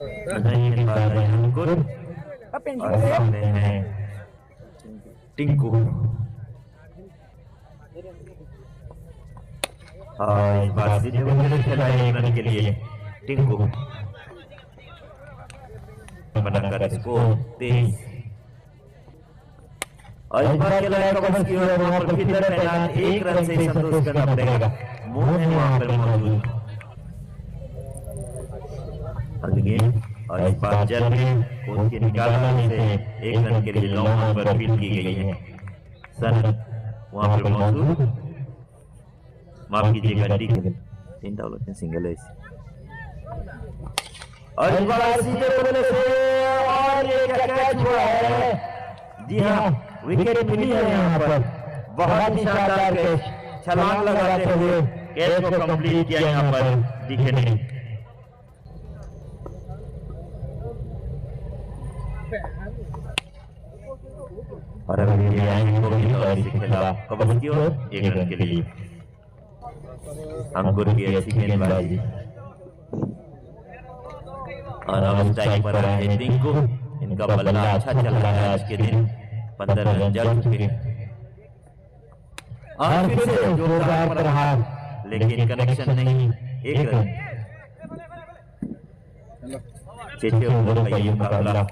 नहीं खेल पा रहे हैं अंकुर और सामने हैं टिंकू। और इस बार सीधे बल्ले खेला है एक रन के लिए टिंकू बनाकर स्कोर 23। और इस बार खेला है कबस की ओर, वहां पर फील्डर तैनात, एक रन से संतोष करना पड़ेगा, मून है वहां पर मौजूद। और इस बार जल में कोच के निकालने से एक रन के लिए लॉन्ग पर फील्ड की गई है। सन वहां पर मौजूद, माफ कीजिएगा डी 3 डाउट में सिंगल है। और इस बार सीधे बल्ले से और ये कैच हुआ है। जी हाँ, विकेट मिली है यहाँ पर, बहुत ही शानदार कैच, छलांग लगाते हुए कैच को कंप्लीट किया यहाँ पर दिखे नहीं। और अभी इसे खेला कबस की ओर एक रन के लिए अंकुर की अच्छी गेंदबाजी। और अब स्ट्राइक पर है टिंकू, इनका बल्ला अच्छा चल रहा है आज के दिन, 15 रन जड़ चुके। और फिर से जोरदार प्रहार, लेकिन कनेक्शन नहीं, एक रन। 6 ओवर का ये मुकाबला।